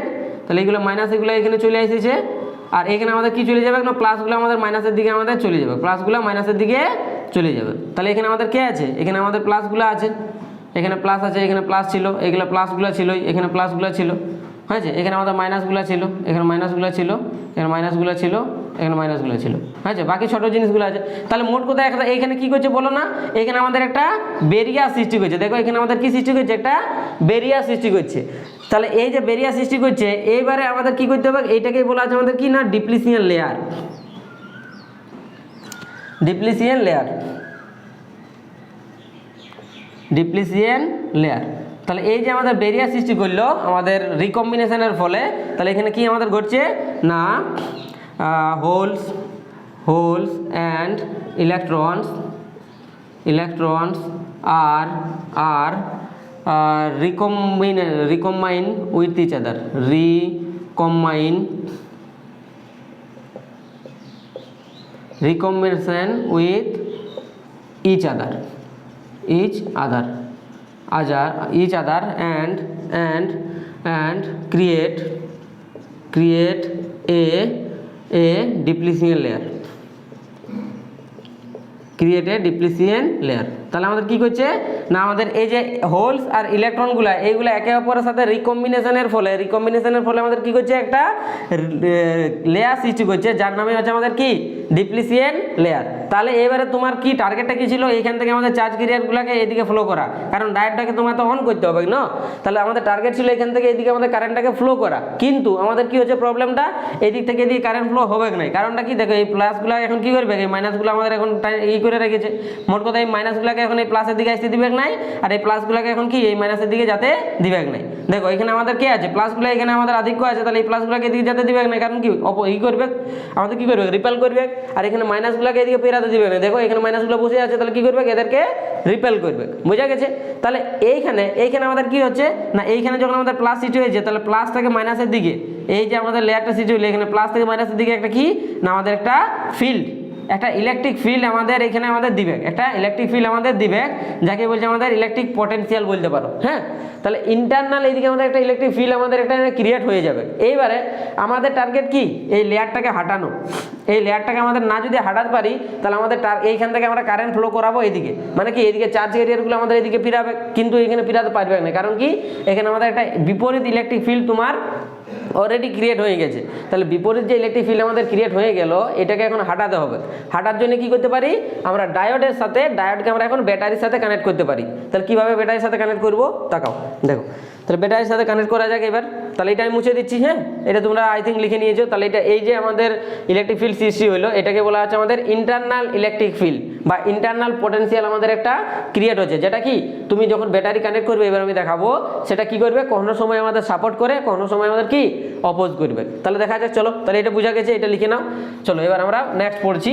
Speaker 1: তাহলে এইগুলো মাইনাস এগুলো এখানে চলে এসেছে, আর এখানে আমাদের কি চলে যাবে না প্লাসগুলো আমাদের মাইনাসের দিকে আমাদের চলে যাবে, প্লাসগুলো মাইনাসের দিকে চলে যাবে। তাহলে এখানে আমাদের কে আছে, এখানে আমাদের প্লাসগুলো আছে, এখানে প্লাস আছে, এখানে প্লাস ছিল, এগুলো প্লাসগুলো ছিল, এখানে প্লাসগুলো ছিল, হয়েছে। এখানে আমাদের মাইনাসগুলো ছিল, এখানে মাইনাসগুলো ছিল, এখানে মাইনাসগুলো ছিল, এখানে মাইনাসগুলো ছিল, হয়েছে। বাকি ছোট জিনিসগুলো আছে। তাহলে মোট কথা একটা এখানে কি করছে বলো না, এখানে আমাদের একটা ব্যারিয়ার সৃষ্টি করছে। দেখো এখানে আমাদের কি সৃষ্টি করছে, একটা ব্যারিয়ার সৃষ্টি করছে। তাহলে এই যে ব্যারিয়ার সৃষ্টি করছে, এইবারে আমাদের কি করতে হবে, এইটাকেই বলা আছে আমাদের কি না depletion layer, depletion layer, depletion layer. তাহলে এই যে আমাদের ব্যারিয়ার সৃষ্টি করলো আমাদের রিকম্বিনেশনের ফলে, তাহলে এখানে কি আমাদের ঘটছে না holes and electrons are recombine with each other, recombination with each other and create a depletion layer, create a depletion layer. তাহলে আমাদের কি করছে না আমাদের এই যে হোলস আর ইলেকট্রনগুলো এইগুলো একে অপরের সাথে রিকম্বিনেশনের ফলে আমাদের কি করছে একটা লেয়ার সৃষ্টি করছে, যার নামে হচ্ছে আমাদের কি ডিপ্লিশন লেয়ার। তাহলে এবারে তোমার কি টার্গেটটা কি ছিল, এইখান থেকে আমাদের চার্জ ক্যারিয়ারগুলোকে এদিকে ফ্লো করা, কারণ ডায়োডটাকে তোমার তো অন করতে হবে না। তাহলে আমাদের টার্গেট ছিল এখান থেকে এদিকে আমাদের কারেন্টটাকে ফ্লো করা, কিন্তু আমাদের কি হচ্ছে প্রবলেমটা এদিক থেকে এদিকে কারেন্ট ফ্লো হবে না। কারণটা কি দেখো এই প্লাসগুলো এখন কি করবে, এই মাইনাসগুলো আমাদের এখন করে রেখেছে। মোট কথা এই মাইনাসগুলোকে এখন এই প্লাসের দিকে আসতে দিবে নাই, আর এই প্লাসগুলোকে এখন কি এই মাইনাসের দিকে যাতে দিবে নাই। দেখো এখানে আমাদের কে আছে প্লাসগুলো, এখানে আমাদের আধিক্য আছে, তাহলে এই প্লাসগুলোকে এদিকে যাতে দিবে না, কারণ কি করবে আমাদের কি করবে রিপেল করবে, আর এখানে মাইনাসগুলোকে এদিকে পেরাতে দিবে না। দেখো এখানে মাইনাসগুলো বসে আছে, তাহলে কি করবে এদেরকে রিপেল করবে, বোঝা গেছে। তাহলে এইখানে আমাদের কি হচ্ছে না এইখানে যখন আমাদের প্লাস সৃষ্টি হয়েছে, তাহলে প্লাস থেকে মাইনাসের দিকে এই যে আমাদের লেয়ারটা সৃষ্টি হলো, এখানে প্লাস থেকে মাইনাসের দিকে একটা কি না আমাদের একটা ফিল্ড, একটা ইলেকট্রিক ফিল্ড আমাদের এখানে আমাদের দিবে, একটা ইলেকট্রিক ফিল্ড আমাদের দিবে, যাকে বলছে আমাদের ইলেকট্রিক পটেনশিয়াল বলতে পারো। হ্যাঁ, তাহলে ইন্টারনাল এইদিকে আমাদের একটা ইলেকট্রিক ফিল্ড আমাদের একটা ক্রিয়েট হয়ে যাবে। এইবারে আমাদের টার্গেট কি এই লেয়ারটাকে হাঁটানো, এই লেয়ারটাকে আমাদের না যদি হাঁটাতে পারি তাহলে আমাদের এইখান থেকে আমরা কারেন্ট ফ্লো করাবো এইদিকে, মানে কি এইদিকে চার্জ ক্যারিয়ারগুলো আমাদের এদিকে ফিরাবে, কিন্তু এখানে ফিরাতে পারবে না, কারণ কি এখানে আমাদের একটা বিপরীত ইলেকট্রিক ফিল্ড তোমার অলরেডি ক্রিয়েট হয়ে গেছে। তাহলে বিপরীত যে ইলেকট্রিক ফিল্ড আমাদের ক্রিয়েট হয়ে গেল, এটাকে এখন হাঁটাতে হবে। হাঁটার জন্য কি করতে পারি আমরা ডায়োডকে আমরা এখন ব্যাটারির সাথে কানেক্ট করতে পারি। তাহলে কিভাবে ব্যাটারির সাথে কানেক্ট করব তাকাও, দেখো তাহলে ব্যাটারির সাথে কানেক্ট করা যাক। এবার তাহলে এটা আমি মুছে দিচ্ছি। হ্যাঁ, এটা তোমরা আই থিঙ্ক লিখে নিয়েছো। তাহলে এটা এই যে আমাদের ইলেকট্রিক ফিল্ড সৃষ্টি হলো, এটাকে বলা হচ্ছে আমাদের ইন্টারনাল ইলেকট্রিক ফিল্ড বা ইন্টারনাল পোটেনশিয়াল আমাদের একটা ক্রিয়েট হচ্ছে, যেটা কি তুমি যখন ব্যাটারি কানেক্ট করবে, এবার আমি দেখাবো সেটা কি করবে, কোনো সময় আমাদের সাপোর্ট করে, কোনো সময় আমাদের কি অপোজ করবে। তাহলে দেখা যাক, চলো তাহলে এটা বোঝা গেছে, এটা লিখে নাও। চলো এবার আমরা নেক্সট পড়ছি।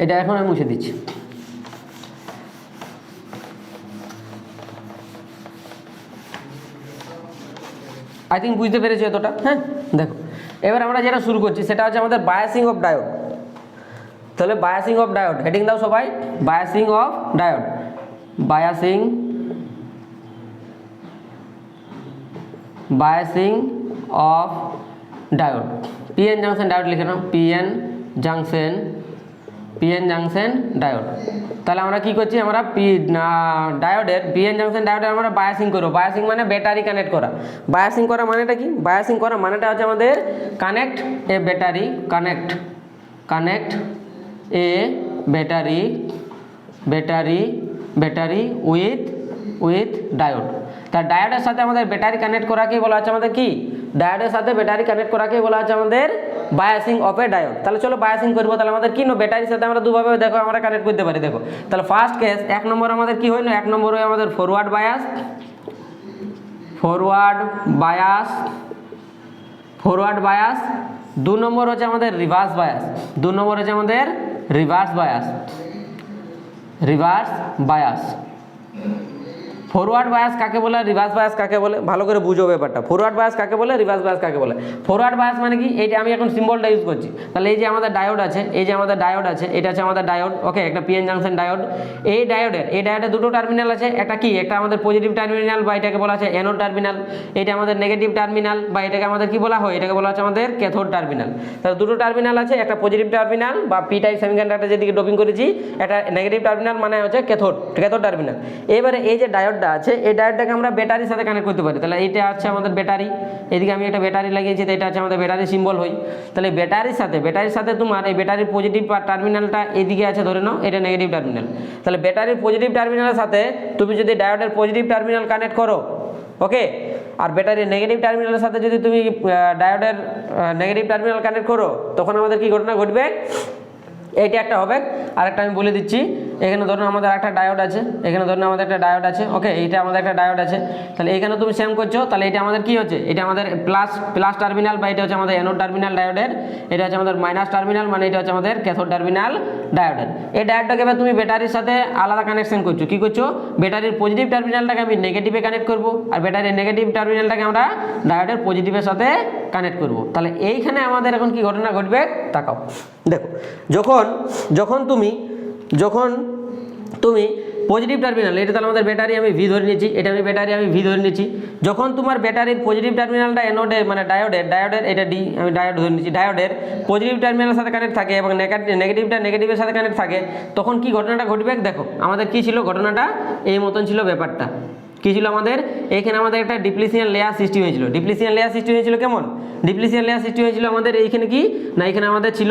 Speaker 1: এটা এখন আমি মুছে দিচ্ছি। আই থিঙ্ক বুঝতে পেরেছি এতটা। হ্যাঁ, দেখো এবার আমরা যেটা শুরু করছি সেটা হচ্ছে আমাদের বায়াসিং অফ ডায়োড। তাহলে বায়াসিং অফ ডায়োড, হেডিং দাও সবাই, biasing of diode, biasing of diode, PN junction diode লিখে নাও, পিএন জাংশন ডায়োড। তাহলে আমরা কি করছি, আমরা ডায়োডের পিএন জাংশন ডায়োডের আমরা বায়াসিং করবো। বায়াসিং মানে ব্যাটারি কানেক্ট করা। বায়াসিং করা মানেটা কি, বায়াসিং করা মানেটা হচ্ছে আমাদের connect A battery, connect A battery with diode. তার ডায়োডের সাথে আমাদের ব্যাটারি কানেক্ট করাকে বলা হচ্ছে আমাদের কি, ডায়োডের সাথে ব্যাটারি কানেক্ট করাকে বলা হচ্ছে আমাদের বায়াসিং অফ এ ডায়োড। তাহলে চলো বায়াসিং করবো। তাহলে আমাদের কি ব্যাটারির সাথে আমরা দুভাবে দেখো আমরা কানেক্ট করতে পারি। দেখো তাহলে ফার্স্ট কেস, এক নম্বর আমাদের কি হইলো, এক নম্বর হয় আমাদের ফরওয়ার্ড বায়াস। দু নম্বর হচ্ছে আমাদের রিভার্স বায়াস। ফরওয়ার্ড বায়াস কাকে বলে, রিভার্স বায়াস কাকে বলে, ভালো করে বুঝো ব্যাপারটা। ফরওয়ার্ড বায়াস কাকে বলে, রিভার্স বায়াস কাকে বলে। ফরওয়ার্ড বায়াস মানে কি, এইটা আমি এখন সিম্বলটা ইউজ করছি। তাহলে এই যে আমাদের ডায়োড আছে, এটা হচ্ছে আমাদের ডায়োড। ওকে, একটা পিএন জাংশন ডায়োড। এই ডায়োডের দুটো টার্মিনাল আছে, একটা কি, একটা আমাদের পজিটিভ টার্মিনাল বা এটাকে বলা আছে অ্যানোড টার্মিনাল, এটা আমাদের নেগেটিভ টার্মিনাল বা এটাকে আমাদের কি বলা হয়, এটাকে বলা হচ্ছে আমাদের ক্যাথোড টার্মিনাল। তাহলে দুটো টার্মিনাল আছে, একটা পজিটিভ টার্মিনাল বা পি টাইপ সেমিকন্ডাক্টর যেদিকে ডোপিং করেছি, একটা নেগেটিভ টার্মিনাল মানে হচ্ছে ক্যাথোড টার্মিনাল। এবারে এই যে ডায়োড আছে, এই ডায়োডটাকে আমরা ব্যাটারির সাথে কানেক্ট করতে পারি। তাহলে এইটা হচ্ছে আমাদের ব্যাটারি, এদিকে আমি একটা ব্যাটারি লাগিয়েছি, তো এটা হচ্ছে আমাদের ব্যাটারি সিম্বল হই। তাহলে ব্যাটারির সাথে তোমার এই ব্যাটারির পজিটিভ টার্মিনালটা এদিকে আছে, ধরে নাও এটা নেগেটিভ টার্মিনাল। তাহলে ব্যাটারির পজিটিভ টার্মিনালের সাথে তুমি যদি ডায়োডের পজিটিভ টার্মিনাল কানেক্ট করো, ওকে, আর ব্যাটারির নেগেটিভ টার্মিনালের সাথে যদি তুমি ডায়োডের নেগেটিভ টার্মিনাল কানেক্ট করো, তখন আমাদের কি ঘটনা ঘটবে, এইটা একটা হবে। আরেকটা আমি বলে দিচ্ছি, এখানে ধরুন আমাদের একটা ডায়োড আছে, ওকে, এইটা আমাদের একটা ডায়োড আছে। তাহলে এখানে তুমি সেম করছো, তাহলে এটা আমাদের কি হচ্ছে, এটা আমাদের প্লাস টার্মিনাল বা এটা হচ্ছে আমাদের অ্যানোড টার্মিনাল ডায়োডের, এটা হচ্ছে আমাদের মাইনাস টার্মিনাল মানে এটা হচ্ছে আমাদের ক্যাথোড টার্মিনাল ডায়োডের। এই ডায়োডটাকে এবার তুমি ব্যাটারির সাথে আলাদা কানেকশন করছো। কি করছো, ব্যাটারির পজিটিভ টার্মিনালটাকে আমি নেগেটিভে কানেক্ট করব, আর ব্যাটারির নেগেটিভ টার্মিনালটাকে আমরা ডায়োডের পজিটিভের সাথে কানেক্ট করব। তাহলে এইখানে আমাদের এখন কি ঘটনা ঘটবে, তাকাও দেখো, যখন তুমি পজিটিভ টার্মিনাল, এটা তাহলে আমাদের ব্যাটারি আমি ভি ধরে নিচ্ছি, যখন তোমার ব্যাটারির পজিটিভ টার্মিনালটা অ্যানোডের মানে ডায়োডের এটা ডি আমি ডায়োড ধরে নিচ্ছি, ডায়োডের পজিটিভ টার্মিনালের সাথে কানেক্ট থাকে এবং নেগেটিভটা নেগেটিভের সাথে কানেক্ট থাকে, তখন কি ঘটনাটা ঘটবে, দেখো আমাদের কি ছিল ঘটনাটা, এই মতন ছিল ব্যাপারটা। কি ছিল আমাদের, এখানে আমাদের একটা ডিপ্লিশিয়ান লেয়ার সৃষ্টি হয়েছিল। কেমন ডিপ্লিশিয়ান লেয়ার সৃষ্টি হয়েছিল আমাদের এইখানে, কি না, এখানে আমাদের ছিল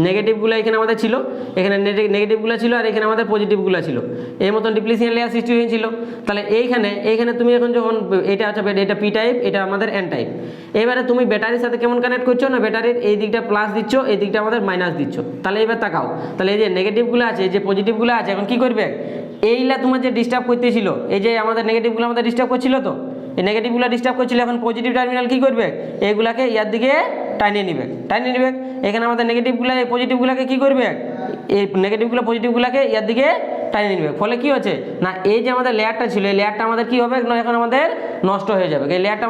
Speaker 1: নেগেটিভগুলো, এখানে আমাদের ছিল, এখানে নেগেটিভগুলো ছিল আর এখানে আমাদের পজিটিভগুলো ছিল, এই মতন ডিপ্লিশিয়ান লেয়ার সৃষ্টি হয়েছিল। তাহলে এইখানে তুমি এখন যখন এটা আছে, এটা পি টাইপ, এটা আমাদের এন টাইপ। এবারে তুমি ব্যাটারির সাথে কেমন কানেক্ট করছো না, ব্যাটারির এই দিকটা প্লাস দিচ্ছ, এই দিকটা আমাদের মাইনাস দিচ্ছ। তাহলে এবার তাকাও, তাহলে এই যে নেগেটিভগুলো আছে, এই যে পজিটিভগুলো আছে, এখন কি করবে, এইগুলা তোমার যে ডিস্টার্ব করতেছিল, এই যে আমাদের নেগেটিভগুলো আমাদের ডিস্টার্ব করছিল, তো এই নেগেটিভগুলো ডিস্টার্ব করছিল, এখন পজিটিভ টার্মিনাল কি করবে, এইগুলাকে ইয়ার দিকে টানিয়ে নিবে। এখানে আমাদের নেগেটিভগুলো এই পজিটিভগুলোকে কি করবে, এই নেগেটিভগুলো পজিটিভগুলোকে ইয়ার দিকে টানিয়ে নিবে। ফলে কি হচ্ছে না, এই যে আমাদের লেয়ারটা ছিল, এই লেয়ারটা আমাদের কি হবে না, এখন আমাদের নষ্ট হয়ে যাবে। এই লেয়ারটা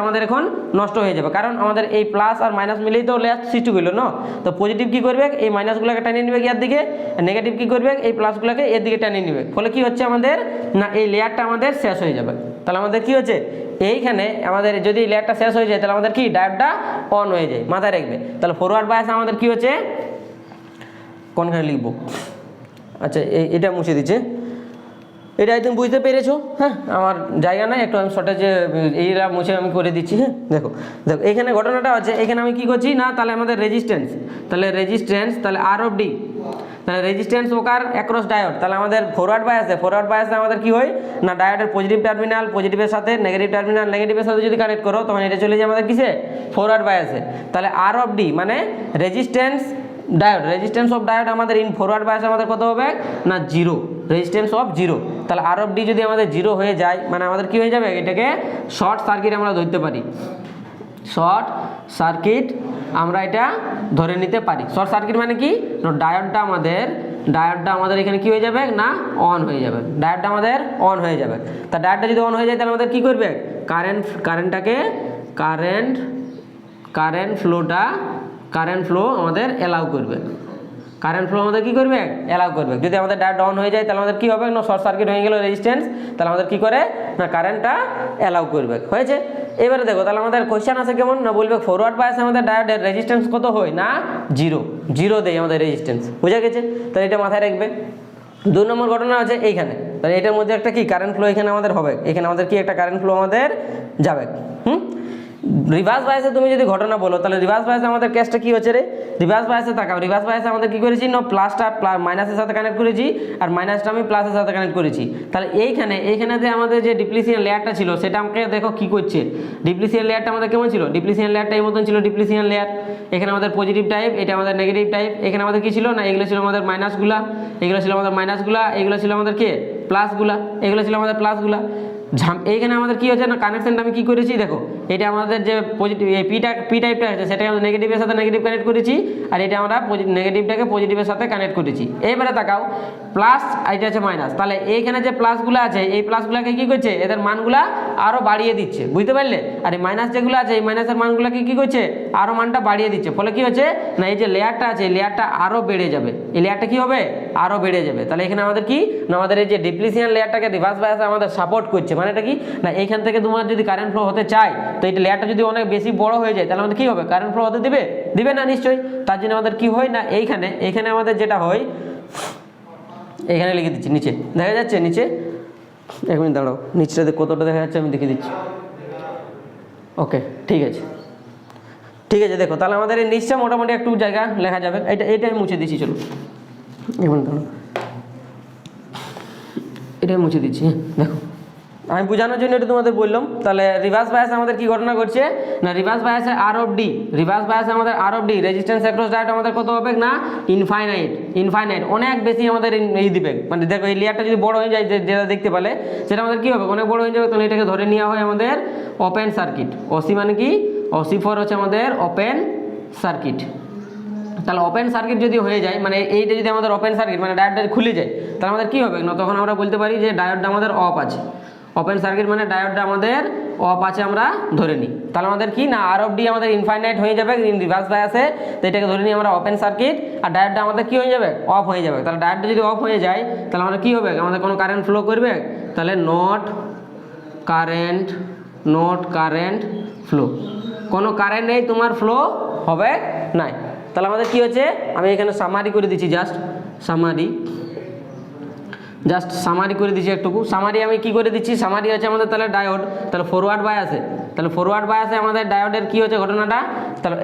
Speaker 1: আমাদের এখন নষ্ট হয়ে যাবে, কারণ আমাদের এই প্লাস আর মাইনাস মিলেই তো লেয়ার সৃষ্টি হলো না। তো পজিটিভ কি করবে, এই মাইনাসগুলোকে টানিয়ে নিবে ইয়ার দিকে, নেগেটিভ কি করবে, এই প্লাসগুলোকে এর দিকে টানিয়ে নিবে। ফলে কি হচ্ছে আমাদের না, এই লেয়ারটা আমাদের শেষ হয়ে যাবে। তাহলে আমাদের কি হচ্ছে, এইখানে আমাদের যদি লেয়ারটা শেষ হয়ে যায়, তাহলে আমাদের কি ডায়োডটা অন হয়ে যায়, মাথায় রাখবে। তাহলে ফরওয়ার্ড বায়াস আমাদের কি হচ্ছে, কোনখানে লিখবো, আচ্ছা এটা মুছে দিচ্ছে, এটা একদম বুঝতে পেরেছো। হ্যাঁ, আমার জায়গা নাই, একটু আমি শর্টেজে এইটা মুছে আমি করে দিচ্ছি। হ্যাঁ, দেখো এখানে ঘটনাটা হচ্ছে, এখানে আমি কি করছি না, তাহলে আমাদের রেজিস্ট্যান্স, তাহলে আর অফ ডি, তাহলে রেজিস্ট্যান্স ওকার অ্যাক্রস ডায়োড, তাহলে আমাদের ফরওয়ার্ড বায়াসে আমাদের কি হয় না ডায়োডের পজিটিভ টার্মিনাল পজিটিভের সাথে নেগেটিভ টার্মিনাল নেগেটিভের সাথে যদি কানেক্ট করো তখন এটা চলে যায় আমাদের কিসে ফরওয়ার্ড বায়াসে। তাহলে আর অফ ডি মানে রেজিস্ট্যান্স অফ ডায়োড আমাদের ইন ফরওয়ার্ড বায়াসে আমাদের কত হবে না জিরো, রেজিস্ট্যান্স অফ জিরো। তাহলে আর অফ ডি যদি আমাদের জিরো হয়ে যায় মানে আমাদের কি হয়ে যাবে, এটাকে শর্ট সার্কিট আমরা ধরতে পারি, শর্ট সার্কিট আমরা এটা ধরে নিতে পারি। শর্ট সার্কিট মানে কি, ডায়োডটা আমাদের এখানে কি হয়ে যাবে না অন হয়ে যাবে, ডায়োডটা আমাদের অন হয়ে যাবে। তা ডায়োডটা যদি অন হয়ে যায় তাহলে আমাদের কি করবে, কারেন্ট ফ্লো আমাদের অ্যালাউ করবে, অ্যালাউ করবে। যদি আমাদের ডায়োড অন হয়ে যায় তাহলে আমাদের কি হবে না শর্ট সার্কিট হয়ে গেল রেজিস্ট্যান্স, তাহলে আমাদের কি করে না কারেন্টটা অ্যালাউ করবে। হয়েছে? এবারে দেখো তাহলে আমাদের কোশ্চেন আছে কেমন না বলবে ফরওয়ার্ড বায়াসে আমাদের ডায়োডের রেজিস্ট্যান্স কত হয় না জিরো দেয় আমাদের রেজিস্ট্যান্স, বুঝা গেছে? তাহলে এটা মাথায় রাখবে। 2 নম্বর ঘটনা আছে এইখানে, তাহলে এটার মধ্যে একটা কি কারেন্ট ফ্লো এখানে আমাদের হবে, এখানে আমাদের কি একটা কারেন্ট ফ্লো আমাদের যাবে। রিভার্স বায়াসে তুমি যদি ঘটনা বলো তাহলে রিভার্স বায়াসে আমাদের কেসটা কি হচ্ছে রে, রিভার্স বায়াসে তাকাও, রিভার্স বায়াসে আমাদের কি করেছি না প্লাসটা মাইনাসের সাথে কানেক্ট করেছি আর মাইনাসটা আমি প্লাসের সাথে কানেক্ট করেছি। তাহলে এইখানে যে আমাদের যে ডিপ্লিশিয়ান লেয়ারটা ছিল সেটা আমাকে দেখো কি করছে, ডিপ্লিশিয়ান লেয়ারটা আমাদের কেমন ছিল, ডিপ্লিশিয়ান লেয়ারটা এই মতন ছিল, ডিপ্লিশিয়ান লেয়ার এখানে আমাদের পজিটিভ টাইপ, এটা আমাদের নেগেটিভ টাইপ, এখানে আমাদের কি ছিল না এগুলো ছিল আমাদের মাইনাসগুলা, এগুলো ছিল আমাদের মাইনাসগুলা, এগুলো ছিল আমাদের কি প্লাসগুলা, এগুলো ছিল আমাদের প্লাসগুলা। এইখানে আমাদের কি হচ্ছে না কানেকশনটা আমি কি করেছি দেখো, এটা আমাদের যে পজিটিভ পি টাইপটা আছে সেটাকে আমরা নেগেটিভের সাথে নেগেটিভ কানেক্ট করেছি আর এটা আমরা নেগেটিভটাকে পজিটিভের সাথে কানেক্ট করেছি। এবারে তাকাও প্লাস এটা আছে মাইনাস, তাহলে এইখানে যে প্লাসগুলো আছে এই প্লাসগুলোকে কি করছে এদের মানগুলা আরও বাড়িয়ে দিচ্ছে, বুঝতে পারলে? আর এই মাইনাস যেগুলো আছে এই মাইনাসের মানগুলোকে কি করছে আরও মানটা বাড়িয়ে দিচ্ছে, ফলে কি হচ্ছে না এই যে লেয়ারটা আছে এই লেয়ারটা আরও বেড়ে যাবে, এই লেয়ারটা কি হবে আরও বেড়ে যাবে। তাহলে এখানে আমাদের কি না আমাদের এই যে ডিপ্লিশিয়ান লেয়ারটাকে রিভার্স বায়াসে আমাদের সাপোর্ট করছে, মানে এটা কি না এইখান থেকে তোমার যদি কারেন্ট ফ্লো হতে চায় তো এই লেয়ারটা যদি অনেক বেশি বড় হয়ে যায় তাহলে আমাদের কি হবে কারেন্ট ফ্লো হতে দিবে না নিশ্চয়ই। তার জন্য আমাদের কি হয় না এইখানে আমাদের যেটা হয় এখানে লিখে দিচ্ছি, নিচে দেখা যাচ্ছে, নিচে 1 মিনিট দাঁড়াও, নিচটাতে কতটা দেখা যাচ্ছে আমি দেখে দিচ্ছি। ওকে ঠিক আছে দেখো তাহলে আমাদের এই নিচটা মোটামুটি একটু জায়গা লেখা যাবে, এইটাই মুছে দিচ্ছি, চলো 1 মিনিট দাঁড়াও, এটাই মুছে দিচ্ছি। দেখো আমি বোঝানোর জন্য এটা তোমাদের বললাম। তাহলে রিভার্স বায়াসে আমাদের কি ঘটনা ঘটছে না রিভার্স বায়াসে আর of the resistance across diode আমাদের কত হবে না ইনফাইনাইট অনেক বেশি আমাদের এই দিবে, মানে দেখো এই লেয়ারটা যদি বড় হয়ে যায় যেটা দেখতে পেলে সেটা আমাদের কি হবে অনেক বড় হয়ে যাবে, তাহলে এটাকে ধরে নেওয়া হয় আমাদের ওপেন সার্কিট। ওসি মানে কি OC4 হচ্ছে আমাদের ওপেন সার্কিট। তাহলে ওপেন সার্কিট যদি হয়ে যায় মানে এইটা যদি আমাদের ওপেন সার্কিট মানে ডায়োডটা খুলে যায় তাহলে আমাদের কি হবে না তখন আমরা বলতে পারি যে ডায়োডটা আমাদের অফ আছে, ওপেন সার্কিট মানে ডায়োডটা আমাদের অফ আছে আমরা ধরে নিই। তাহলে আমাদের কি না আর অফ ডি আমাদের ইনফাইনাইট হয়ে যাবে রিভার্স বায়াসে, তো এটাকে ধরে নিই আমরা ওপেন সার্কিট আর ডায়োডটা আমাদের কি হয়ে যাবে অফ হয়ে যাবে। তাহলে ডায়োডটা যদি অফ হয়ে যায় তাহলে আমাদের কি হবে আমাদের কোনো কারেন্ট ফ্লো করবে, তাহলে নট কারেন্ট ফ্লো, কোনো কারেন্ট নেই তোমার ফ্লো হবে নাই। তাহলে আমাদের কি হচ্ছে আমি এখানে সামারি করে দিচ্ছি, জাস্ট সামারি করে দিচ্ছি একটুকু। সামারি আমি কি করে দিচ্ছি, সামারি হচ্ছে আমাদের তাহলে ডায়োড, তাহলে ফরওয়ার্ড বায়াসে আমাদের ডায়োডের কি হচ্ছে ঘটনাটা, তাহলে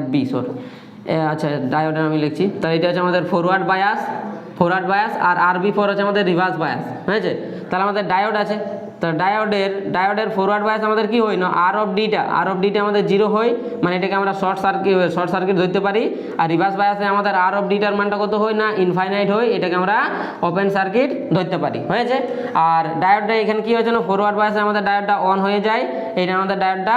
Speaker 1: FB আচ্ছা ডায়োডের আমি লিখছি, তাহলে এটা হচ্ছে আমাদের ফরওয়ার্ড বায়াস আর RB4 হচ্ছে আমাদের রিভার্স বায়াস, হয়েছে? তাহলে আমাদের ডায়োড আছে, তাহলে ডায়োডের ফরওয়ার্ড বায়াস আমাদের কি হয় না আর অফ ডিটা আমাদের জিরো হয়, মানে এটাকে আমরা শর্ট সার্কিট ধরতে পারি। আর রিভার্স বায়াসে আমাদের আর অফ ডিটার মানটা কত হয় না ইনফাইনাইট হয়, এটাকে আমরা ওপেন সার্কিট ধরতে পারি, হয়েছে? আর ডায়োডটা এখানে কি হয়েছে না ফরওয়ার্ড বায়াসে আমাদের ডায়োডটা অন হয়ে যায়, এটা আমাদের ডায়োডটা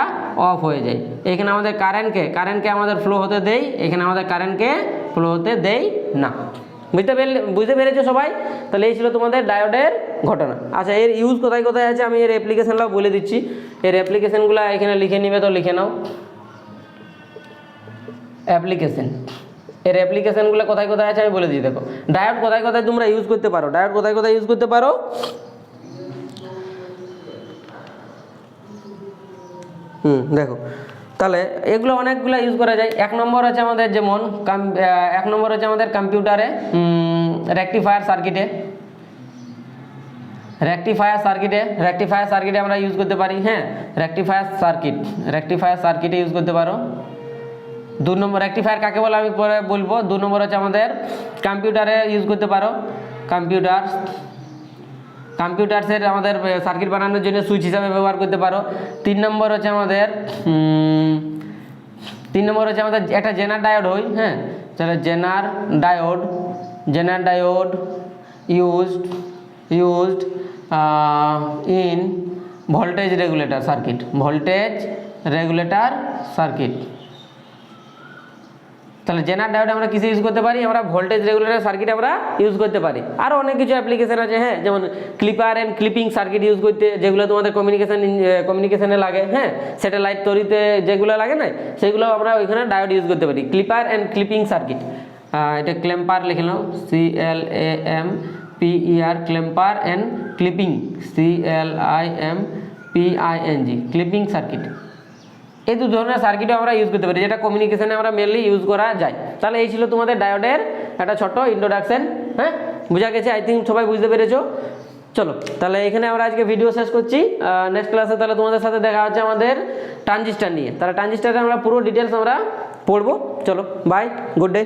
Speaker 1: অফ হয়ে যায়। এখানে আমাদের কারেন্টকে আমাদের ফ্লো হতে দেই, এখানে আমাদের কারেন্টকে ফ্লো হতে দেই না। বুঝতে পেরেছো সবাই? তাহলে এই ছিল তোমাদের ডায়োডের ঘটনা। আচ্ছা এর ইউজ কোথায় আছে আমি এর অ্যাপ্লিকেশনটাও বলে দিচ্ছি, এর অ্যাপ্লিকেশনগুলো এখানে লিখে নিবে, তো লিখে নাও এর অ্যাপ্লিকেশনগুলো কোথায় আছে আমি বলে দিই। দেখো ডায়োড কোথায় তোমরা ইউজ করতে পারো, দেখো তাহলে এগুলো অনেকগুলো ইউজ করা যায়। 1 নম্বর হচ্ছে আমাদের যেমন আমাদের কম্পিউটারে রেকটিফায়ার সার্কিটে আমরা ইউজ করতে পারি, হ্যাঁ রেকটিফায়ার সার্কিটে ইউজ করতে পারো। 2 নম্বর রেকটিফায়ার কাকে বলে আমি পরে বলবো। 2 নম্বর হচ্ছে আমাদের কম্পিউটারে ইউজ করতে পারো, কম্পিউটারসের আমাদের সার্কিট বানানোর জন্য সুইচ হিসাবে ব্যবহার করতে পারো। 3 নম্বর হচ্ছে আমাদের একটা জেনার ডায়োড হয়, হ্যাঁ, তাহলে Zener diode used in voltage regulator circuit. তাহলে জেনার ডায়োড আমরা কিসে ইউজ করতে পারি, আমরা ভোল্টেজ রেগুলেটর সার্কিট আমরা ইউজ করতে পারি। আরও অনেক কিছু অ্যাপ্লিকেশন আছে, হ্যাঁ, যেমন clipper and clipping circuit use করতে, যেগুলো তোমাদের কমিউনিকেশনে লাগে, হ্যাঁ, স্যাটেলাইট তৈরিতে যেগুলো লাগে না, সেগুলো আমরা ওইখানে ডায়োড ইউজ করতে পারি। ক্লিপার অ্যান্ড ক্লিপিং সার্কিট, এটা ক্ল্যাম্পার লিখে নাও, CLAMPER, clamper and clipping, CLIMPING, clipping circuit. এই 2 ধরনের সার্কিটও আমরা ইউজ করতে পারি, যেটা কমিউনিকেশনে আমরা মেনলি ইউজ করা যায়। তাহলে এই ছিল তোমাদের ডায়োডের একটা ছোট্ট ইন্ট্রোডাকশন, হ্যাঁ, বোঝা গেছে? আই থিঙ্ক সবাই বুঝতে পেরেছো। চলো তাহলে এখানে আমরা আজকে ভিডিও শেষ করছি। নেক্সট ক্লাসে তাহলে তোমাদের সাথে দেখা হচ্ছে আমাদের ট্রানজিস্টর নিয়ে। তাহলে ট্রানজিস্টরে আমরা পুরো ডিটেলস আমরা পড়বো। চলো বাই, গুড ডে।